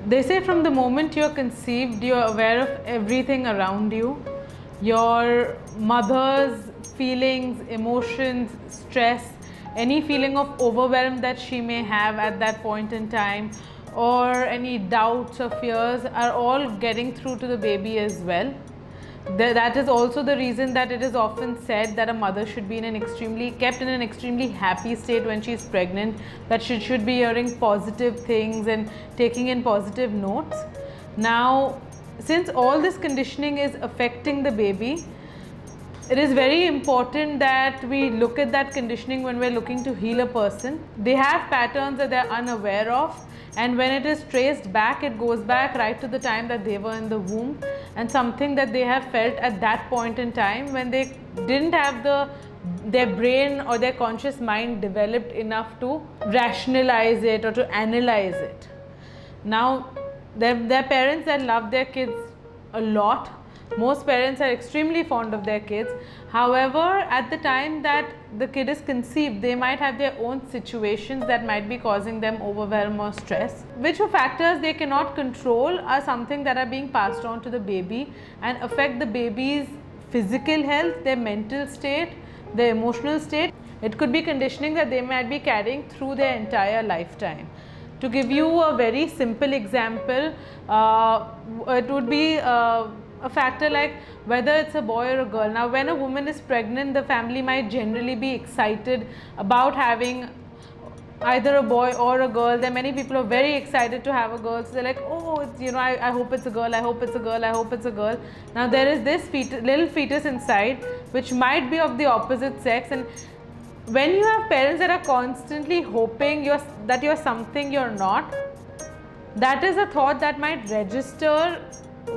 They say from the moment you're conceived, you're aware of everything around you. Your mother's feelings, emotions, stress, any feeling of overwhelm that she may have at that point in time, or any doubts or fears are all getting through to the baby as well. That is also the reason that it is often said that a mother should be kept in an extremely happy state when she is pregnant, that she should be hearing positive things and taking in positive notes. Now, since all this conditioning is affecting the baby, it is very important that we look at that conditioning when we're looking to heal a person. They have patterns that they're unaware of, and when it is traced back, it goes back right to the time that they were in the womb, and something that they have felt at that point in time when they didn't have their brain or their conscious mind developed enough to rationalize it or to analyze it. Now, they're parents that love their kids a lot. Most parents are extremely fond of their kids. However, at the time that the kid is conceived, they might have their own situations that might be causing them overwhelm or stress. Which factors they cannot control are something that are being passed on to the baby and affect the baby's physical health, their mental state, their emotional state. It could be conditioning that they might be carrying through their entire lifetime. To give you a very simple example, it would be a factor like whether it's a boy or a girl. Now, when a woman is pregnant, the family might generally be excited about having either a boy or a girl. There are many people who are very excited to have a girl, so they're like, oh, I hope it's a girl, I hope it's a girl, I hope it's a girl. Now, there is this little fetus inside which might be of the opposite sex, and when you have parents that are constantly hoping that you're something you're not, that is a thought that might register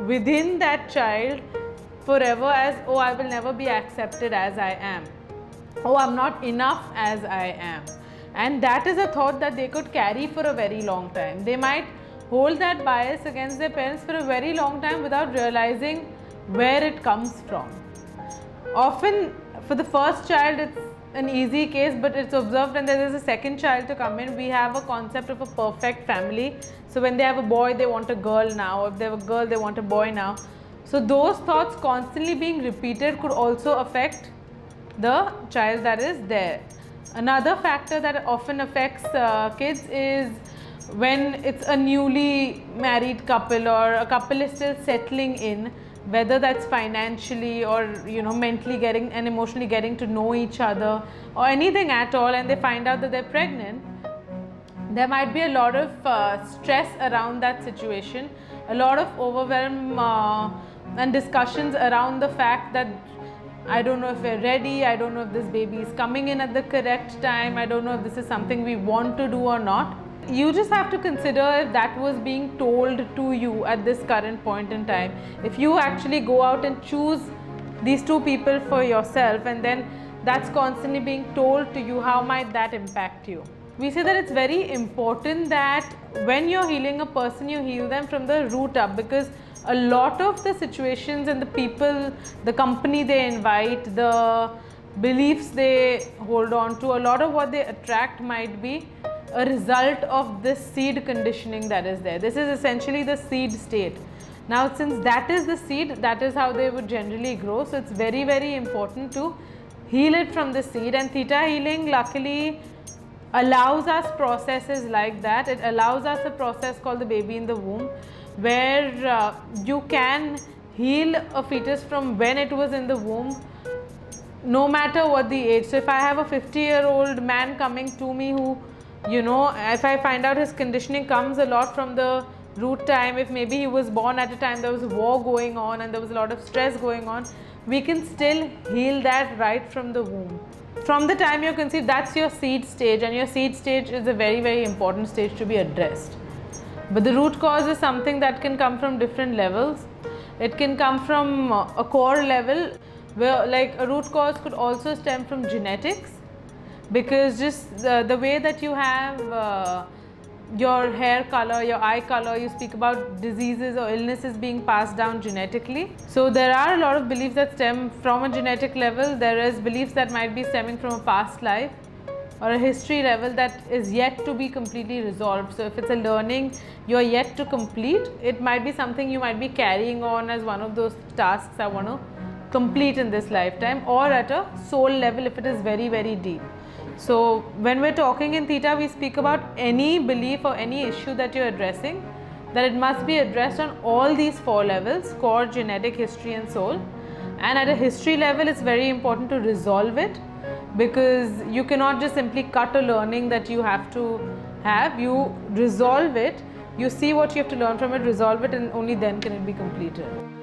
within that child forever as, oh, I will never be accepted as I am. Oh, I'm not enough as I am. And that is a thought that they could carry for a very long time. They might hold that bias against their parents for a very long time without realizing where it comes from. Often, for the first child, it's an easy case, but it's observed when there is a second child to come in, we have a concept of a perfect family. So when they have a boy, they want a girl now. If they have a girl, they want a boy now. So those thoughts constantly being repeated could also affect the child that is there. Another factor that often affects kids is when it's a newly married couple or a couple is still settling in, whether that's financially or mentally getting and emotionally getting to know each other or anything at all, and they find out that they're pregnant. There might be a lot of stress around that situation, a lot of overwhelm and discussions around the fact that I don't know if we're ready, I don't know if this baby is coming in at the correct time, I don't know if this is something we want to do or not. You just have to consider if that was being told to you at this current point in time. If you actually go out and choose these two people for yourself and then that's constantly being told to you, how might that impact you? We say that it's very important that when you're healing a person, you heal them from the root up, because a lot of the situations and the people, the company they invite, the beliefs they hold on to, a lot of what they attract might be a result of this seed conditioning that is there. This is essentially the seed state. Now, since that is the seed, that is how they would generally grow. So it's very, very important to heal it from the seed. And theta healing luckily allows us processes like that. It allows us a process called the baby in the womb, where you can heal a fetus from when it was in the womb, no matter what the age. So if I have a 50-year-old man coming to me who, if I find out his conditioning comes a lot from the root time, if maybe he was born at a time there was a war going on and there was a lot of stress going on, we can still heal that right from the womb. From the time you're conceived, that's your seed stage, and your seed stage is a very, very important stage to be addressed. But the root cause is something that can come from different levels. It can come from a core level, where like a root cause could also stem from genetics, because just the way that you have your hair color, your eye color, you speak about diseases or illnesses being passed down genetically. So there are a lot of beliefs that stem from a genetic level. There is beliefs that might be stemming from a past life. or a history level that is yet to be completely resolved. So if it's a learning you're yet to complete, it might be something you might be carrying on as one of those tasks I want to complete in this lifetime, or at a soul level if it is very, very deep. So when we're talking in Theta, we speak about any belief or any issue that you're addressing, that it must be addressed on all these 4 levels: core, genetic, history and soul. And at a history level, it's very important to resolve it, because you cannot just simply cut a learning that you have to have. You resolve it, you see what you have to learn from it, resolve it, and only then can it be completed.